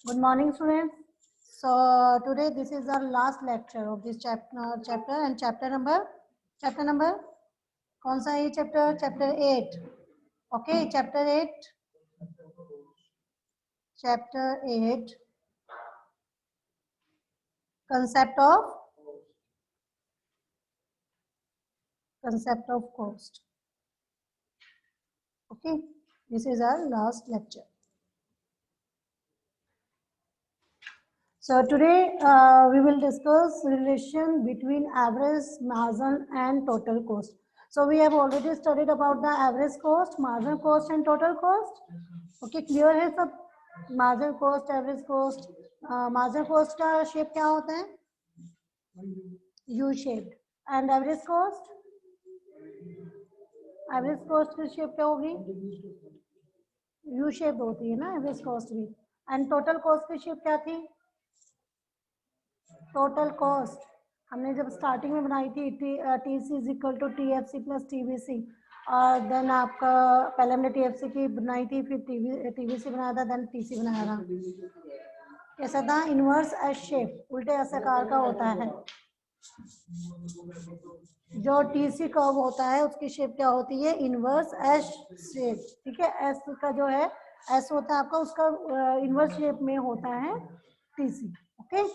Good morning, students. So today this is our last lecture of this chapter and chapter number कौन सा है chapter 8. Okay, chapter 8 concept of cost. Okay, this is our last lecture. So today we will discuss relation between average margin and total cost. So we have already studied about the average cost, marginal cost and total cost. Okay, clear है सब? Marginal cost, average cost. Marginal cost का shape क्या होता है? U shaped. And average cost? Average cost की shape क्या होगी? U shaped होती है ना average cost भी. And total cost की shape क्या थी? टोटल कॉस्ट हमने जब स्टार्टिंग में बनाई थी T C is equal to T F C plus T V C और देन आपका पहले हमने टी एफ सी की बनाई थी फिर टी वी सी बनाया था देन टी सी बनाया था कैसा था इनवर्स एस शेप उल्टे आकार का होता है जो टी सी कर्व होता है उसकी शेप क्या होती है इनवर्स एस शेप ठीक है एस का जो है एस होता है आपका उसका इनवर्स शेप में होता है टी सी ओके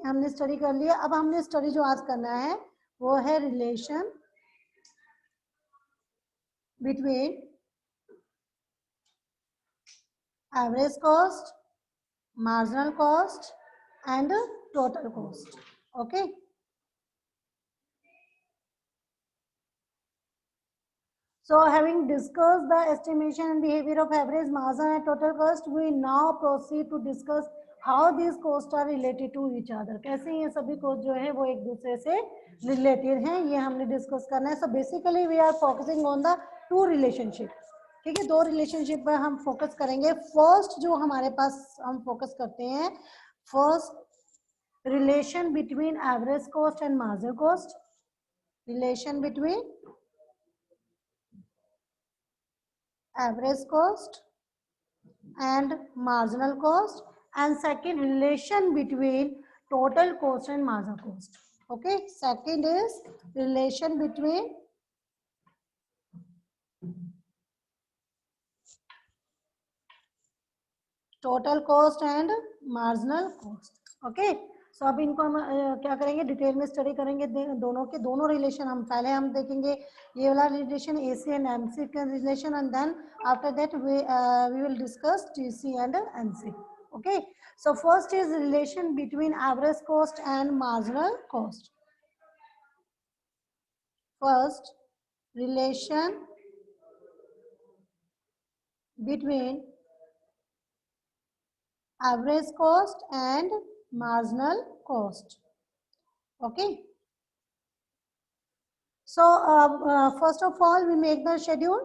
हमने स्टडी कर लिया अब हमने स्टडी जो आज करना है वो है relation between average cost marginal cost and total cost okay so having discussed the estimation and behavior of average margin and total cost we now proceed to discuss how these costs are related to each other कैसे ये सभी cost जो है वो एक दूसरे से related हैं ये हमने discuss करना है so basically we are focusing on the two relationship ठीक है दो relationship पर हम focus करेंगे first जो हमारे पास हम focus करते हैं first relation between average cost and marginal cost relation between average cost and marginal cost and second relation between total cost and marginal cost okay second is relation between total cost and marginal cost okay सो अब इनको हम क्या करेंगे detail में study करेंगे दोनों के दोनों रिलेशन हम पहले हम देखेंगे ये वाला रिलेशन एसी एंड एमसी का relation and then after that we will discuss TC and MC okay so first is relation between average cost and marginal cost first relation between average cost and marginal cost okay so first of all we make the schedule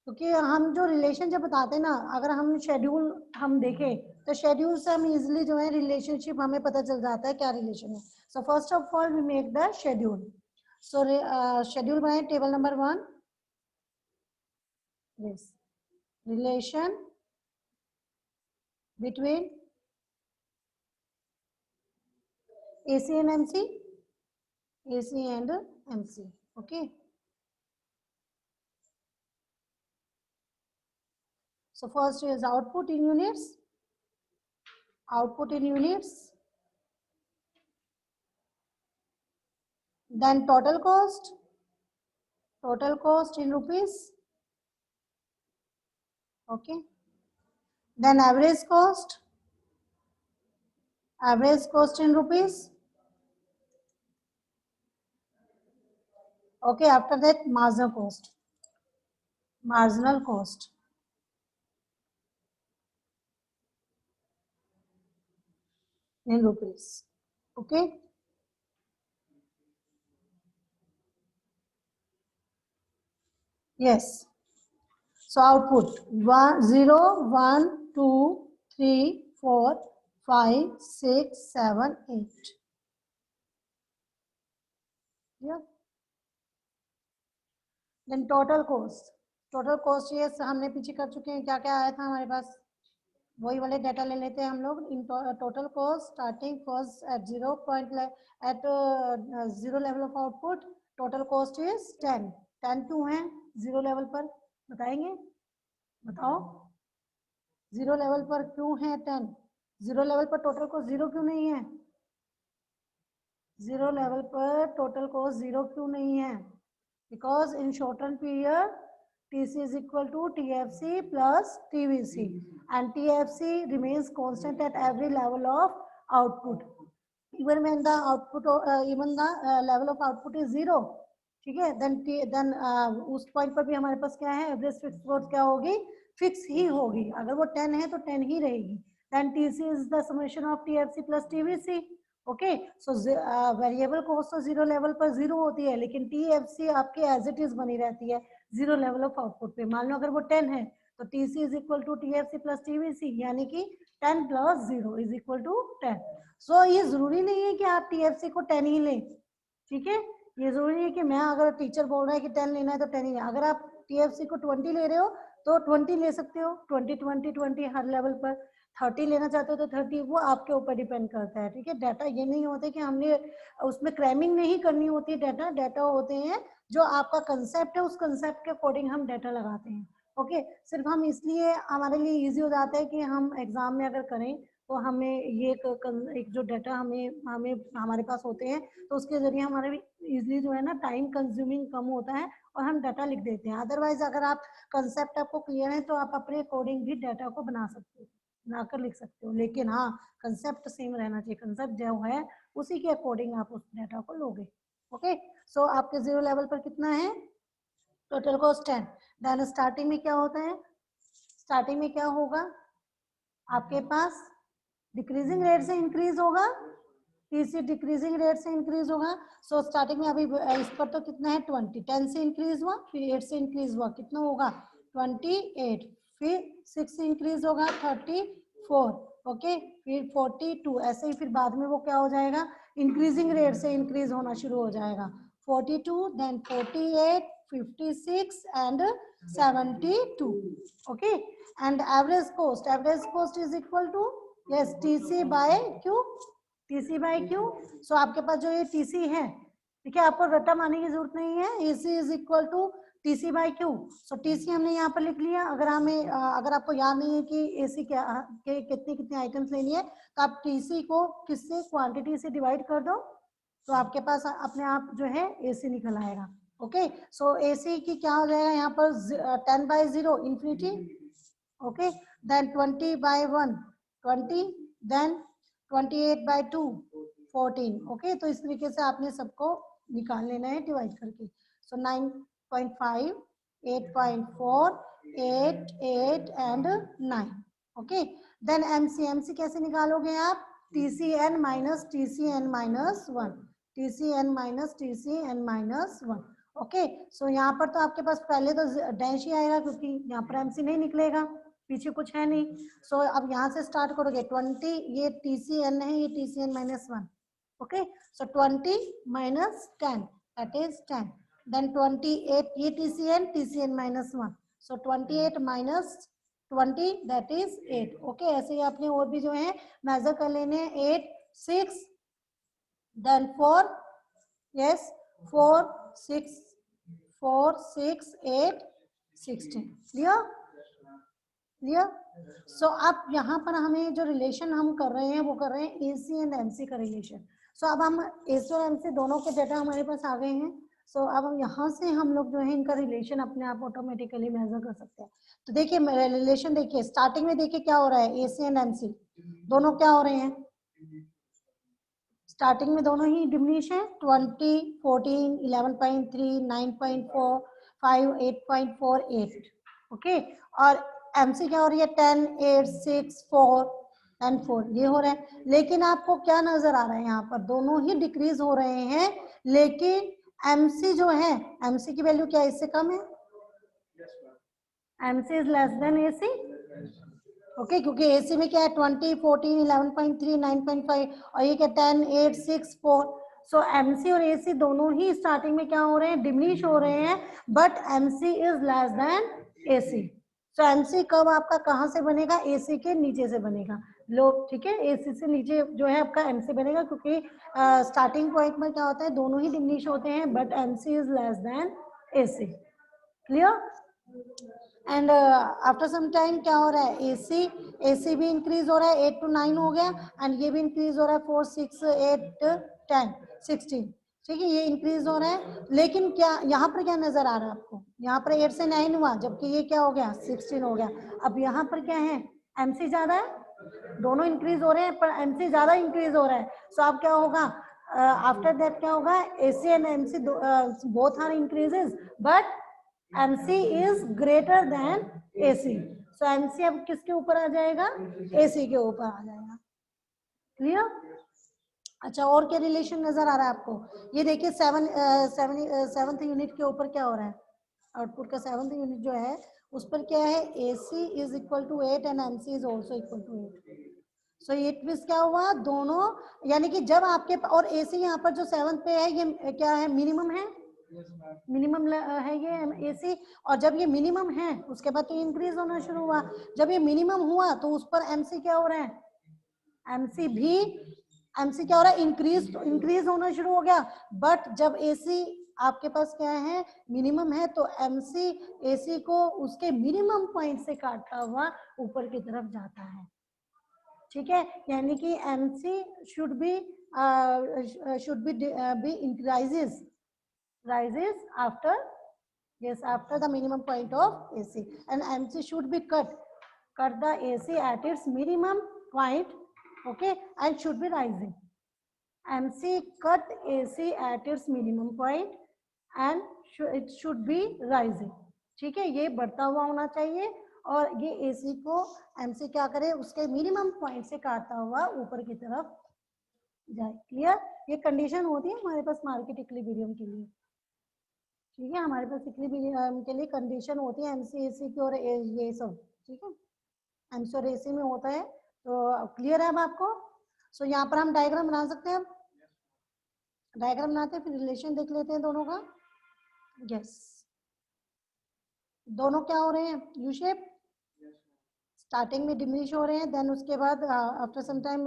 क्योंकि हम जो relation जब बताते हैं ना अगर हम schedule हम देखें तो शेड्यूल से हम इजिली जो है रिलेशनशिप हमें पता चल जाता है क्या रिलेशन है so first of all we make the schedule so schedule बनाए table number 1 yes relation between AC and MC AC and MC okay so first is output in units then total cost in rupees okay then average cost in rupees okay after that marginal cost in rupees okay yes so output 1 0 1 2 3 4 5 6 7 8 yeah then total cost ये हमने पीछे कर चुके हैं क्या क्या आया था हमारे पास वही वाले डाटा ले लेते हैं हम लोग। In total cost starting first at 0 point at 0 level of output, total cost is 10। 10 क्यों है 0 लेवल पर, बताएंगे? बताओ 0 लेवल पर क्यों है 10? 0 लेवल पर टोटल कॉस्ट 0 क्यों नहीं है? 0 लेवल पर टोटल कॉस्ट 0 क्यों नहीं है? Because in shortened period TC is equal to TFC plus TVC and TFC remains constant at every level of output even when the output even the level of output is 0, ठीक है? then उस point पर भी हमारे पास क्या है, average fix cost क्या होगी, फिक्स ही होगी। अगर वो 10 है तो 10 ही रहेगी। then TC is the summation of TFC plus TVC। Okay, so variable cost तो 0 लेवल पर 0 होती है, लेकिन TFC आपके एज इट इज बनी रहती है 0 लेवल ऑफ आउटपुट पे। मान लो अगर वो 10 है तो TC is equal to TFC plus TVC, यानी कि 10 plus 0 is equal to 10। So ये जरूरी नहीं है कि आप TFC को 10 ही लें, ठीक है? ये जरूरी नहीं है कि मैं अगर टीचर बोल रहा है कि 10 लेना है तो 10 ही लेना। अगर आप TFC को 20 ले रहे हो तो 20 ले सकते हो, 20 20 20 हर लेवल पर। 30 लेना चाहते हो तो 30, वो आपके ऊपर डिपेंड करता है, ठीक है? डाटा ये नहीं होते कि हमने उसमें क्रैमिंग नहीं करनी होती डाटा। डाटा होते हैं जो आपका कंसेप्ट है, उस कंसेप्ट के अकॉर्डिंग हम डाटा लगाते हैं। ओके, सिर्फ हम इसलिए हमारे लिए इजी हो जाता है कि हम एग्जाम में अगर करें तो हमें ये एक जो डाटा हमें हमें हमारे पास होते हैं तो उसके जरिए हमारे इजिली जो है ना टाइम कंज्यूमिंग कम होता है और हम डाटा लिख देते हैं। अदरवाइज अगर आप कंसेप्ट आपको क्लियर है तो आप अपने अकॉर्डिंग भी डाटा को बना सकते हो, बनाकर लिख सकते हो। लेकिन हाँ, कंसेप्ट सेम रहना चाहिए, कंसेप्ट जो है उसी के अकॉर्डिंग आप उस डाटा को लोगे। ओके, सो आपके 0 लेवल पर कितना है, टोटल कॉस्ट 10। देन स्टार्टिंग में क्या होता है, स्टार्टिंग में क्या होगा आपके पास, डिक्रीजिंग रेट से इंक्रीज होगा, TC डिक्रीजिंग रेट से इंक्रीज होगा। सो स्टार्टिंग में अभी इस पर तो कितना है 20, 10 से इंक्रीज हुआ, फिर 8 से इंक्रीज हुआ, कितना होगा 28, फिर 6 से इंक्रीज होगा 34, ओके, फिर 42, ऐसे ही फिर बाद में वो क्या हो जाएगा, इंक्रीजिंग रेट से इंक्रीज होना शुरू हो जाएगा। 42, then 48, 56 and 72, okay. And average cost is equal to yes TC by Q, TC by Q। So आपके पास जो ये TC है, ठीक है, आपको रट्टा मारने की जरूरत नहीं है। AC is equal to TC by Q। So TC हमने यहाँ पर लिख लिया। अगर हमें अगर आपको याद नहीं है कि AC क्या के कितनी आइटम्स लेनी है तो आप TC को किससे, क्वांटिटी से डिवाइड कर दो तो आपके पास अपने आप जो है AC निकल आएगा। ओके, सो AC की क्या हो जाएगा यहाँ पर 10 by 0 infinity, okay, then 20 by 1 20, then 28 by 2 14, okay. तो इस तरीके से आपने सबको निकाल लेना है डिवाइड करके। So 9.5, 8.4, 8, 8 and 9, okay. Then MC कैसे निकालोगे आप, TCN minus TCN minus 1, TCN minus TCN minus 1, okay. So यहाँ पर तो आपके पास पहले तो डैश ही आएगा क्योंकि यहाँ पर MC नहीं निकलेगा, पीछे कुछ है नहीं। सो अब यहाँ से स्टार्ट करोगे 20, ये TCN है, ये TCN minus 1, okay. So 20 minus 10 that is 10, then 28, ये TCN minus 1, so 28 minus 20 that is 8, okay. ऐसे ही आपने और भी जो है मेजर कर लेने, 8, 6, देन 4, यस 4, 6, 4, 6, 8, 16, क्लियर क्लियर। सो अब यहाँ पर हमें जो रिलेशन हम कर रहे हैं वो कर रहे हैं AC एंड MC का रिलेशन। सो अब हम AC और MC दोनों के डाटा हमारे पास आ गए हैं। सो अब हम यहाँ से हम लोग जो है इनका रिलेशन अपने आप ऑटोमेटिकली मेजर कर सकते हैं। तो देखिए मेरा रिलेशन, देखिए स्टार्टिंग में देखिए क्या हो रहा है, AC एंड MC दोनों क्या हो रहे हैं, स्टार्टिंग में दोनों ही डिमिनिश है, 20, 14, 11.3, 9.4, 5, 8.48, ओके। और MC क्या हो रही है, 10, 8, 6, 4 एंड 4, ये हो रहा है। लेकिन आपको क्या नजर आ रहा है, यहाँ पर दोनों ही डिक्रीज हो रहे हैं, लेकिन MC जो है, MC की वैल्यू क्या इससे कम है, MC is less then AC, okay, क्योंकि AC में क्या है 20, 14, 11.3, 9.5 और ये क्या 10, 8, 6, 4। सो MC और AC दोनों ही स्टार्टिंग में क्या हो रहे हैं, डिमिनिश हो रहे हैं, but MC is less then AC, so MC कब आपका कहाँ से बनेगा, एसी के नीचे से बनेगा, लो ठीक है, एसी से नीचे जो है आपका एमसी बनेगा, क्योंकि स्टार्टिंग पॉइंट में क्या होता है, दोनों ही डिमिनिश होते हैं, but MC is less than AC, clear. And after some time क्या हो रहा है, एसी भी इंक्रीज हो रहा है, 8 to 9 हो गया, एंड ये भी इंक्रीज हो रहा है, 4 6 8 10 16, ठीक है, ये इंक्रीज हो रहा है। लेकिन क्या यहाँ पर क्या नजर आ रहा है आपको, यहाँ पर 8 से 9 हुआ, जबकि ये क्या हो गया, 16 हो गया। अब यहाँ पर क्या है, एमसी ज्यादा है, दोनों इंक्रीज हो रहे हैं, पर एमसी ज्यादा इंक्रीज हो रहा है। सो अब क्या होगा, आफ्टर दैट क्या होगा, AC and MC both are increases, but MC is greater than AC. So MC अब किसके ऊपर आ जाएगा, AC के ऊपर आ जाएगा, क्लियर। अच्छा, और क्या रिलेशन नजर आ रहा है आपको, ये देखिए सेवंथ यूनिट के ऊपर क्या हो रहा है, आउटपुट का सेवंथ यूनिट जो है उस पर क्या है, AC is equal to 8 and MC is also equal to 8। सो ये ट्विस्ट क्या हुआ, दोनों, यानी कि जब आपके, और AC यहाँ पर जो सेवंथ पे है, ये क्या है, मिनिमम है, मिनिमम है ये एसी, और जब ये मिनिमम है उसके बाद तो इंक्रीज होना शुरू हुआ, जब ये मिनिमम हुआ तो उस पर एमसी क्या हो रहा है, एमसी क्या हो रहा है, इंक्रीज होना शुरू हो गया। बट जब एसी आपके पास क्या है, मिनिमम है, तो एमसी एसी को उसके मिनिमम पॉइंट से काटता हुआ ऊपर की तरफ जाता है, ठीक है, यानी कि MC should be rises after, yes, after the minimum point of AC, and MC should be cut the AC at its minimum point, okay, and should be rising. MC cut AC at its minimum point and it should be rising, ठीक है, ये बढ़ता हुआ होना चाहिए, और ये AC को MC क्या करे, उसके मिनिमम पॉइंट से काटता हुआ ऊपर की तरफ जाए, क्लियर। ये कंडीशन होती है हमारे पास मार्केट इक्विलिब्रियम के लिए, ठीक है, हमारे पास इक्विलिब्रियम के लिए कंडीशन होती है एमसी एसी की, और ये सब, ठीक है, एमसी और एसी में होता है, तो क्लियर है अब आपको। सो यहाँ पर हम डायग्राम बना सकते हैं, डायग्राम बनाते हैं, फिर रिलेशन देख लेते हैं दोनों का। यस, दोनों क्या हो रहे हैं, यू शेप, स्टार्टिंग में डिमिनिश हो रहे हैं, देन उसके बाद after some time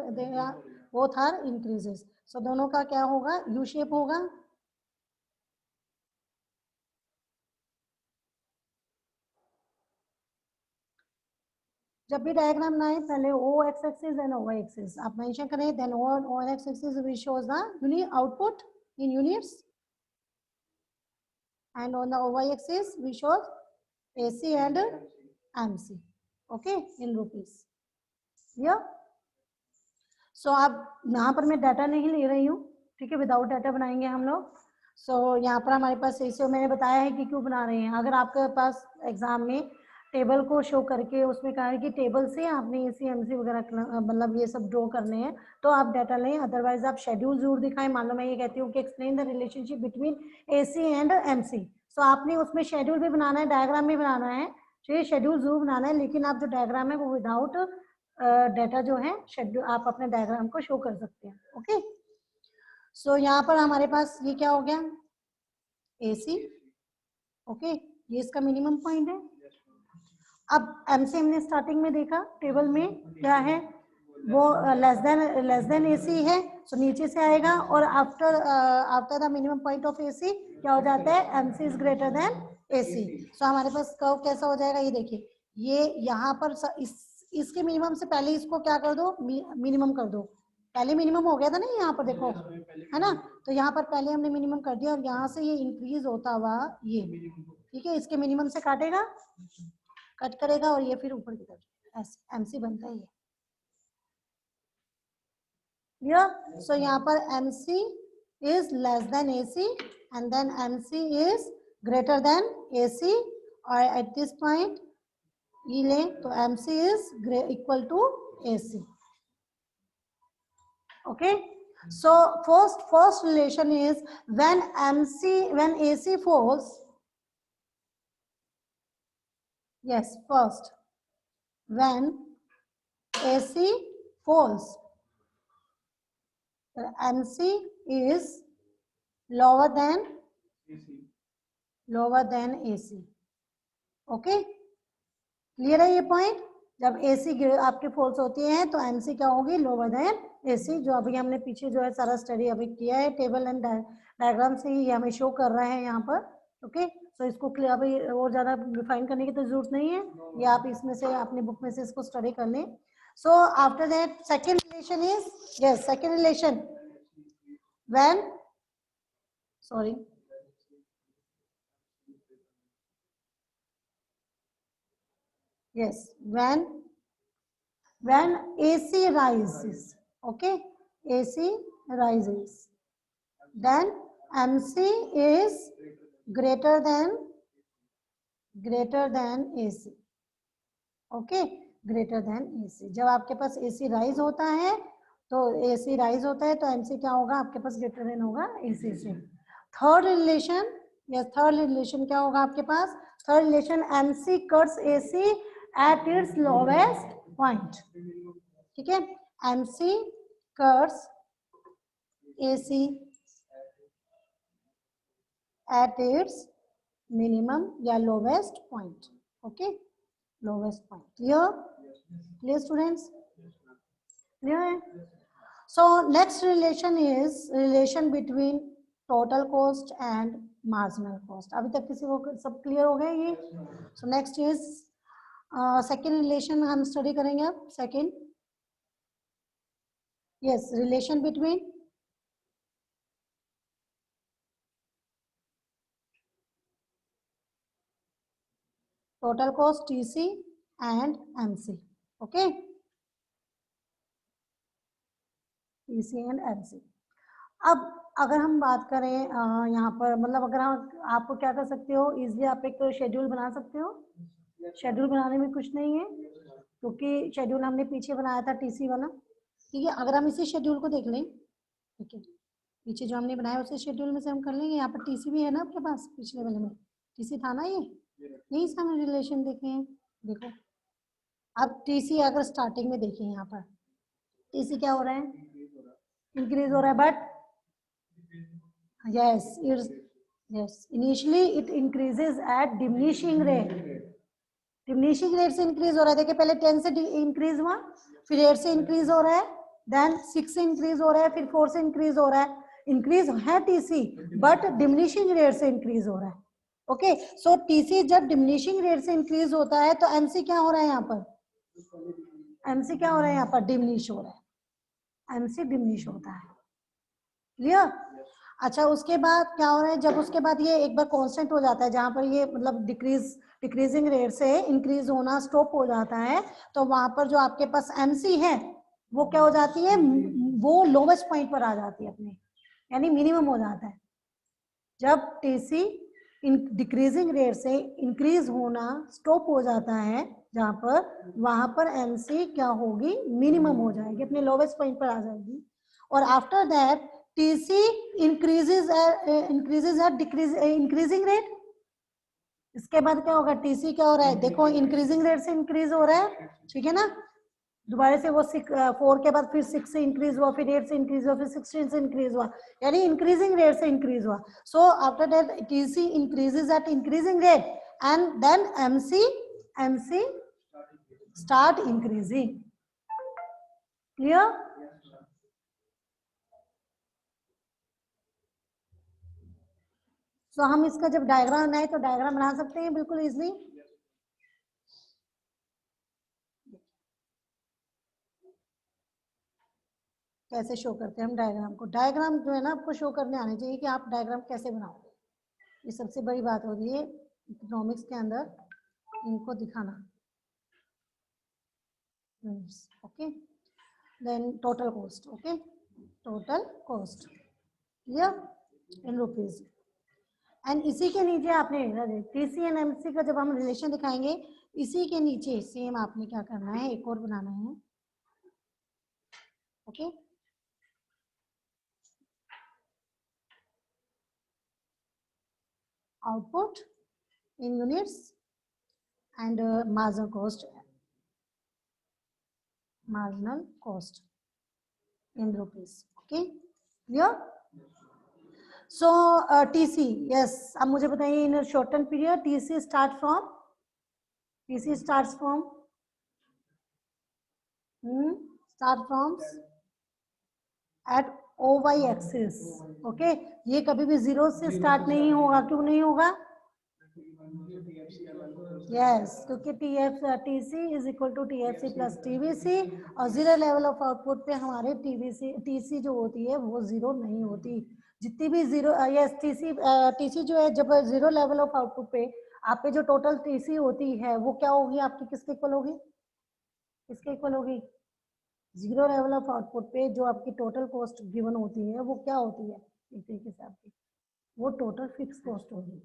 both are increases, so दोनों का क्या होगा, यू शेप होगा। जब भी डायग्राम बनाए, पहले O X axis and Y axis आप मेंशन करें, then O X axis which shows the unit output in units, and on the y axis we show AC and MC, okay, in rupees, yeah. सो आप यहाँ पर मैं data नहीं ले रही हूँ, ठीक है, विदाउट डाटा बनाएंगे हम लोग। सो यहाँ पर हमारे पास रेशियो मैंने बताया है कि क्यों बना रहे हैं, अगर आपके पास एग्जाम में टेबल को शो करके उसमें कहा है कि टेबल से आपने एसी एमसी वगैरह मतलब ये सब ड्रॉ करने हैं, तो आप डाटा लें, अदरवाइज आप शेड्यूल जरूर दिखाएं। मान लो मैं ये कहती हूँ कि explain the relationship between AC and MC, so आपने उसमें शेड्यूल भी बनाना है, डायग्राम भी बनाना है, तो ये शेड्यूल जरूर बनाना है, लेकिन आप जो डायग्राम है वो विदाउट डाटा जो है शेड्यूल आप अपने डायग्राम को शो कर सकते हैं, ओके। सो यहाँ पर हमारे पास ये क्या हो गया, एसी, ओके, ये इसका मिनिमम पॉइंट है। अब एमसी हमने स्टार्टिंग में देखा टेबल में क्या है, वो लेस देन एसी है, सो नीचे से आएगा, और after the minimum point of AC क्या हो जाता है, MC is greater than AC. So हमारे पास कर्व कैसा हो जाएगा, ये देखिए, ये यहाँ पर इसके मिनिमम से पहले इसको क्या कर दो, मिनिमम कर दो, पहले मिनिमम हो गया था ना यहाँ पर देखो, है ना, तो यहाँ पर पहले हमने मिनिमम कर दिया, और यहाँ से ये इंक्रीज होता हुआ ये, ठीक है, इसके मिनिमम से काटेगा, कट करेगा, और ये फिर ऊपर की तरफ ऐसे एमसी बनता है ये। सो यहाँ पर MC is less than AC, and then MC is greater than AC, और एट दिस पॉइंट ये लें तो MC is equal to AC, okay. So first relation is when AC falls, yes, first when AC falls, MC is lower than AC, okay. Clear है ये point? जब AC आपके false होती है तो MC क्या होगी, लोअर देन AC। जो अभी हमने पीछे जो है सारा स्टडी अभी किया है, टेबल एंड डायग्राम से ही हमें शो कर रहे हैं यहाँ पर। ओके, सो इसको क्लियर अभी और ज्यादा रिफाइन करने की तो जरूरत नहीं है, ये आप इसमें से अपने बुक में से इसको स्टडी कर लें। So after that second relation is, yes second relation when, sorry, yes, when AC rises, okay, AC rises, then MC is greater than AC, okay, greater than AC। जब आपके पास AC राइज होता है तो AC rise होता है तो MC क्या होगा आपके पास, ग्रेटर देन होगा AC से। Third relation, yes third relation क्या होगा आपके पास, third relation MC cuts AC at its lowest point, ठीक है, MC cuts AC at its minimum या lowest point, okay, lowest point, clear? Clear students? Clear है? So next relation is relation between total cost and marginal cost। अभी तक किसी को सब clear हो गया ये? So next is second relation हम स्टडी करेंगे अब। second, yes, relation between total cost TC and MC, okay, TC and MC। अब अगर हम बात करें यहाँ पर, मतलब अगर आप क्या कर सकते हो, इजिली आप एक शेड्यूल बना सकते हो। शेड्यूल बनाने में कुछ नहीं है, क्योंकि शेड्यूल हमने पीछे बनाया था टीसी वाला, ठीक है। अगर हम इसी शेड्यूल को देख लें, ठीक है, पीछे जो हमने बनाया उसी शेड्यूल में से हम कर लेंगे। यहाँ पर टीसी भी है ना आपके पास, पिछले वाले में टीसी था ना, ये यही से हमने रिलेशन देखे हैं। देखो अब टीसी अगर स्टार्टिंग में देखें, यहाँ पर टीसी क्या हो रहा है, इंक्रीज हो रहा है, but yes it's, yes initially it increases at diminishing rate, diminishing rate से इंक्रीज हो रहा है। देखिए पहले 10 से इंक्रीज हुआ, फिर 8 से इंक्रीज हो रहा है, देन 6 से इंक्रीज हो रहा है, फिर 4 से इंक्रीज हो रहा है। इंक्रीज है टीसी बट डिमिनिशिंग रेट से इंक्रीज हो रहा है, ओके। सो टीसी जब डिमिनिशिंग रेट से इंक्रीज होता है तो एमसी क्या हो रहा है यहाँ पर, एमसी क्या हो रहा है यहाँ पर, डिमिनिश हो रहा है, एमसी डिमिनिश होता है, क्लियर? अच्छा उसके बाद क्या हो रहा है, जब उसके बाद ये एक बार कांस्टेंट हो जाता है, जहां पर ये मतलब डिक्रीजिंग रेट से इंक्रीज होना स्टॉप हो जाता है, तो वहां पर जो आपके पास एमसी है वो क्या हो जाती है, वो लोवेस्ट पॉइंट पर आ जाती है अपने, यानी मिनिमम हो जाता है। जब टीसी डिक्रीजिंग रेट से इंक्रीज होना स्टॉप हो जाता है, जहां पर वहां पर एमसी क्या होगी, मिनिमम हो जाएगी, अपने लोवेस्ट पॉइंट पर आ जाएगी। और after that TC increases at increasing rate. इसके बाद क्या होगा, टीसी क्या हो रहा है, देखो इंक्रीजिंग रेट से इंक्रीज हो रहा है, ठीक है ना, दोबारा से वो 4 के बाद फिर 6 से इंक्रीज हुआ, फिर 8 से इंक्रीज हुआ, फिर 16 से इंक्रीज हुआ, यानी इंक्रीजिंग रेट से इंक्रीज हुआ। So after that TC increases at increasing rate and then MC start increasing, clear? तो हम इसका जब डायग्राम बनाए तो डायग्राम बना सकते हैं बिल्कुल इजीली। कैसे शो करते हैं हम डायग्राम को, डायग्राम जो है ना आपको शो करने आने चाहिए कि आप डायग्राम कैसे बनाओगे, ये सबसे बड़ी बात होती है इकोनॉमिक्स के अंदर, इनको दिखाना। Okay, then total cost, okay, total cost clear in rupees. And इसी के नीचे आपने टीसी एंड एमसी का जब हम रिलेशन दिखाएंगे, इसी के नीचे सेम आपने क्या करना है, एक और बनाना है, okay. Output in units and marginal cost in rupees, okay clear? So TC, yes, अब मुझे बताइए in short term period TC start from TC starts from at OY axis. Okay, ये कभी भी जीरो से स्टार्ट नहीं होगा. क्यों नहीं होगा? यस, क्योंकि TC is equal to TFC plus TVC और जीरो लेवल ऑफ आउटपुट पे हमारे TC जो होती है वो जीरो नहीं होती. जितनी भी जीरो यस TC जो है, जब जीरो लेवल ऑफ आउटपुट पे आप पे जो टोटल TC होती है वो क्या होगी आपकी? किसके इक्वल होगी? किसके इक्वल होगी? जीरो लेवल ऑफ आउटपुट पे जो आपकी टोटल कॉस्ट गिवन होती है वो क्या होती है? एक तरीके से आपकी वो टोटल फिक्स कॉस्ट होगी.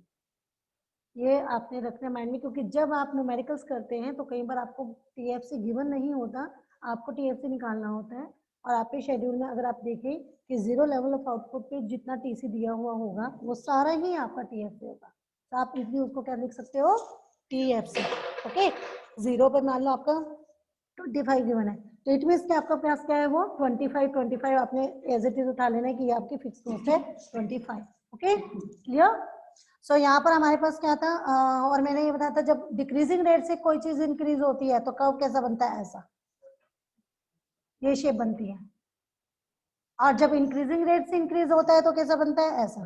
ये आपने रखना माइंड में, क्योंकि जब आप न्यूमेरिकल्स करते हैं तो कई बार आपको TFC गिवन नहीं होता, आपको TFC निकालना होता है. और आपके शेड्यूल में अगर आप देखें कि जीरो लेवल ऑफ आउटपुट पे जितना TC दिया हुआ होगा वो सारा ही आपका TFC होगा. तो आप इजली उसको क्या लिख सकते हो? TFC. ओके, जीरो पे मान लो आपका 25 गिवन है, तो इट मीन्स कि आपका प्राइस क्या है? वो 25 आपने एज इट इज उठा लेना है कि ये आपकी फिक्स कॉस्ट है 25. Okay, clear? सो यहाँ पर हमारे पास क्या था और मैंने ये बताया था, जब डिक्रीजिंग रेट से कोई चीज इंक्रीज होती है तो कर्व कैसा बनता है? ऐसा, ये शेप बनती है. और जब इंक्रीजिंग रेट से इंक्रीज होता है तो कैसा बनता है? ऐसा.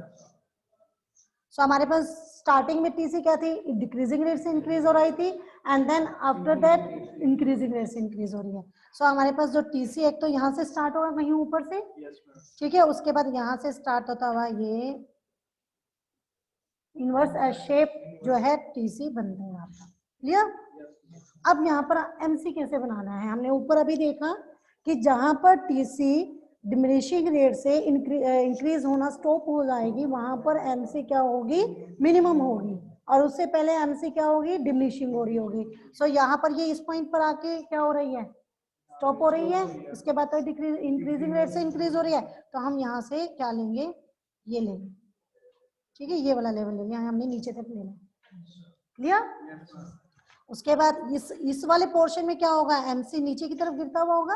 सो हमारे पास स्टार्टिंग में TC क्या थी? डिक्रीजिंग रेट से इंक्रीज हो रही थी and then after that increasing rate से इंक्रीज हो रही है. सो हमारे पास जो TC एक तो यहाँ से स्टार्ट हुआ वहीं ऊपर से, ठीक है, उसके बाद यहाँ से स्टार्ट होता हुआ ये इनवर्स एस शेप जो है TC बनता है आपका. क्लियर? अब यहाँ पर MC कैसे बनाना है? हमने ऊपर अभी देखा कि जहां पर TC डिमिनिशिंग रेट से इंक्रीज होना स्टॉप हो जाएगी वहां पर MC क्या होगी? मिनिमम होगी. और उससे पहले MC क्या होगी? डिमिनिशिंग हो रही होगी. सो यहाँ पर ये इस पॉइंट पर आके क्या हो रही है? स्टॉप हो रही है. उसके बाद तो इंक्रीजिंग रेट से इंक्रीज हो रही है, तो हम यहाँ से क्या लेंगे? ये लेंगे. ठीक है, ये वाला लेवल लेंगे, हमने नीचे तक लेना. क्लियर? उसके बाद इस वाले पोर्शन में क्या होगा? MC नीचे की तरफ गिरता हुआ होगा.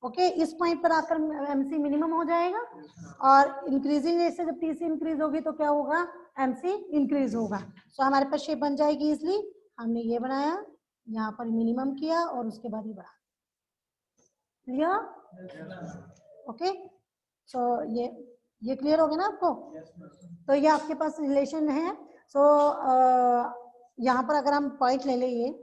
ओके, इस पॉइंट पर आकर MC मिनिमम हो जाएगा. और इंक्रीजिंग रेट से जब TC इंक्रीज होगी तो क्या होगा? MC इंक्रीज होगा. सो हमारे पास शेप बन जाएगी. इसलिए हमने ये बनाया, यहाँ पर मिनिमम किया और उसके बाद ये बढ़ा. क्लियर? ओके, सो ये क्लियर हो गया ना आपको? तो ये आपके पास रिलेशन है. सो यहाँ पर अगर हम पॉइंट ले लें,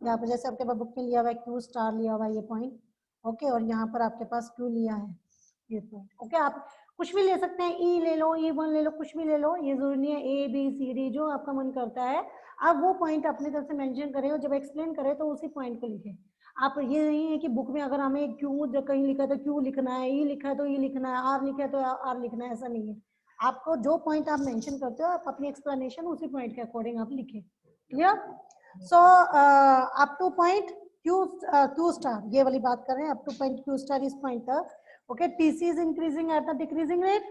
यहाँ पर जैसे आपके पास बुक में लिया हुआ है Q स्टार लिया हुआ है ये पॉइंट. ओके, और यहाँ पर आपके पास Q लिया है ये पॉइंट. ओके, आप कुछ भी ले सकते हैं, E ले लो, E1 ले लो, कुछ भी ले लो, ये जरूरी नहीं है A B C D जो आपका मन करता है. आप वो पॉइंट अपनी तरफ से मेंशन करें और जब एक्सप्लेन करें तो उसी पॉइंट को लिखें. आप ये नहीं है कि बुक में अगर हमें Q जब कहीं लिखा है तो Q लिखना है, E लिखा है तो E लिखना है, R लिखा है तो R लिखना है, ऐसा नहीं है. आपको जो पॉइंट आप मेंशन करते हो आप अपनी एक्सप्लेनेशन उसी पॉइंट के अकॉर्डिंग आप लिखें. Clear? So up to point Q star, ये वाली बात कर रहे हैं, up to point Q star इस पॉइंट तक. Okay, TC is increasing at the decreasing rate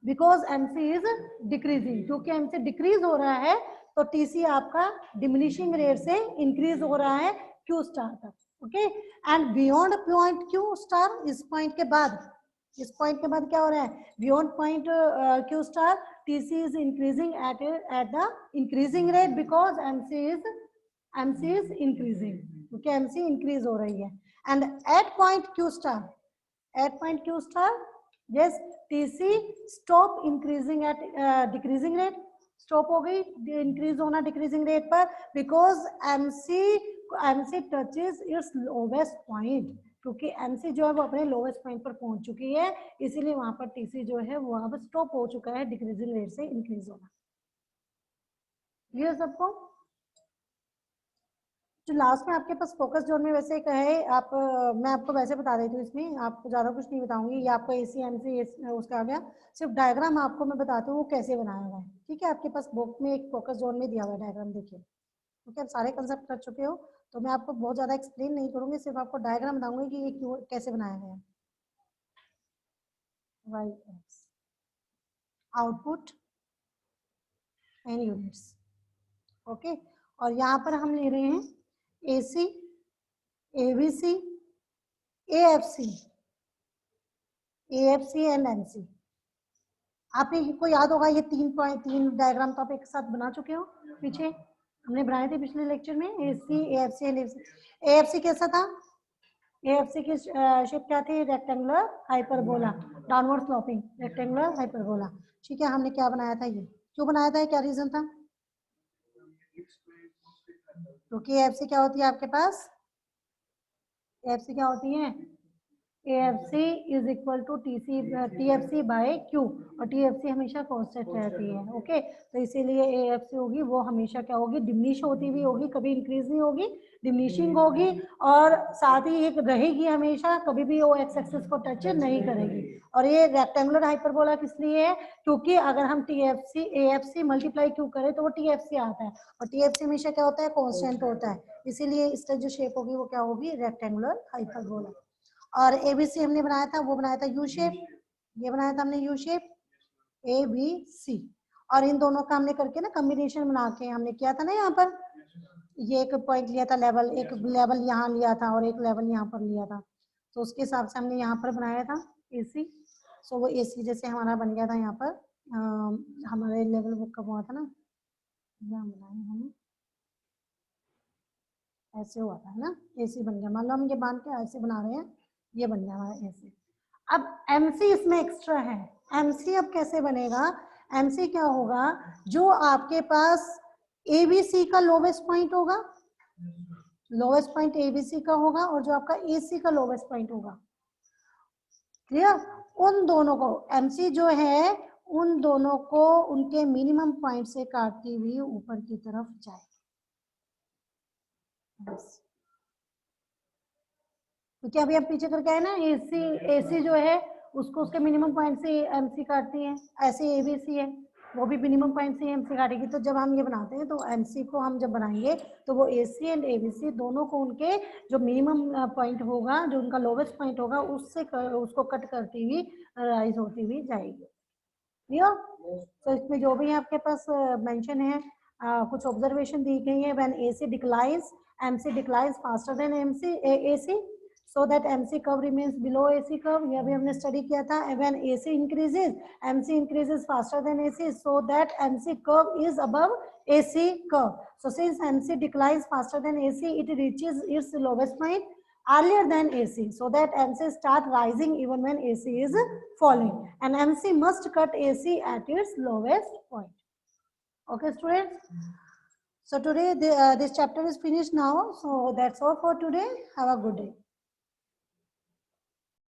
because MC is decreasing. क्योंकि MC डिक्रीज हो रहा है तो TC आपका डिमिनिशिंग रेट से इंक्रीज हो रहा है Q स्टार तक. Okay, and beyond point Q star, इस पॉइंट के बाद, इस पॉइंट के बाद क्या हो रहा है? Beyond point Q star TC is increasing at the increasing rate because MC is increasing. Okay, MC increase हो रही है. And at point Q star, yes, TC stop increasing at decreasing rate. Stop हो गई increase होना decreasing rate पर because MC touches it's lowest point. क्योंकि MC जो है वो अपने लोवेस्ट पॉइंट पर पहुंच चुकी है, इसीलिए वहां पर TC जो है वो अब स्टॉप हो चुका है डिक्रीजिंग रेट से इंक्रीज होना. क्लियर सबको? जो लास्ट में आपके पास फोकस जोन में वैसे कहे आप मैं आपको वैसे बता देती हूँ, इसमें आपको ज्यादा कुछ नहीं बताऊंगी. ये आपको AC MC उसका आ गया. सिर्फ डायग्राम आपको मैं बताती हूँ वो कैसे बनाया हुआ है. ठीक है, आपके पास बुक में एक फोकस जोन में दिया हुआ है डायग्राम, देखिए. क्योंकि आप सारे कंसेप्ट कर चुके हो तो मैं आपको बहुत ज्यादा एक्सप्लेन नहीं करूंगी, सिर्फ आपको डायग्राम बताऊंगी कि ये क्यों कैसे बनाया गया है. Y X output and units. Okay, और यहाँ पर हम ले रहे हैं AC ABC AFC and MC. आपको याद होगा ये 3 डायग्राम तो आप एक साथ बना चुके हो पीछे. हमने बनाए थे पिछले लेक्चर में AC, AFC एंड AFC कैसा था? AFC की शेप क्या थी? Rectangular hyperbola, downward sloping rectangular hyperbola. ठीक है, हमने क्या बनाया था? ये क्यों बनाया था? क्या रीजन था? क्योंकि AFC क्या होती है आपके पास? AFC क्या होती है? AFC is equal to TFC by Q, और TFC हमेशा कांस्टेंट रहती है। ओके, तो इसीलिए AFC होगी वो हमेशा क्या होगी? डिमिनिश होती हुई होगी, कभी इंक्रीज नहीं होगी, डिमिनिशिंग होगी, और साथ ही एक रहेगी हमेशा, कभी भी वो एक्स एक्सिस को टच नहीं करेगी। और ये रेक्टेंगुलर हाइपरबोला किस लिए है? क्योंकि अगर हम TFC AFC मल्टीप्लाई क्यों करें तो वो TFC आता है, और TFC हमेशा क्या होता है? कांस्टेंट होता है, इसीलिए इसका जो शेप होगी वो क्या होगी? Rectangular hyperbola. और ABC हमने बनाया था, वो बनाया था यू शेप, ये बनाया था हमने यू शेप ABC, और इन दोनों का हमने करके ना कॉम्बिनेशन बना के हमने किया था ना, यहाँ पर ये एक पॉइंट लिया था लेवल, एक लेवल यहाँ लिया था और एक लेवल यहाँ पर लिया था, तो उसके हिसाब से हमने यहाँ पर बनाया था AC। सो वो AC जैसे हमारा बन गया था यहाँ पर, हमारे लेवल बुक का हुआ था ना, यहाँ बनाए हम, ऐसे हुआ था ना, AC बन गया। मान लो हम ये मान के ऐसे बना रहे हैं, ये बन गया हमारा ऐसे। अब MC इसमें एक्स्ट्रा है। MC अब कैसे बनेगा? MC क्या होगा? जो आपके पास ABC का लोवेस्ट पॉइंट होगा, लोवेस्ट पॉइंट ABC का होगा, और जो आपका AC का लोवेस्ट पॉइंट होगा, क्लियर? उन दोनों को MC जो है उन दोनों को उनके मिनिमम पॉइंट से काटती हुई ऊपर की तरफ जाए। क्योंकि अभी आप पीछे करके आए ना, AC जो है उसको उसके मिनिमम पॉइंट से MC काटती है, ऐसे ABC है वो भी मिनिमम पॉइंट से MC काटेगी। तो जब हम ये बनाते हैं तो MC को हम जब बनाएंगे तो वो AC एंड ABC दोनों को उनके जो मिनिमम पॉइंट होगा, जो उनका लोवेस्ट पॉइंट होगा, उससे उसको कट करती हुई राइज होती हुई जाएगी। क्लियर? तो इसमें जो भी आपके पास मेंशन है, कुछ ऑब्जर्वेशन दी गई है। When AC declines, MC declines faster than AC, so that MC curve remains below AC curve, ये भी हमने स्टडी किया था। when AC increases, MC increases faster than AC, so that MC curve is above AC curve. So since MC declines faster than AC, it reaches its lowest point earlier than AC, so that MC start rising even when AC is falling, and MC must cut AC at its lowest point. Okay students, so today this chapter is finished now, so that's all for today. Have a good day.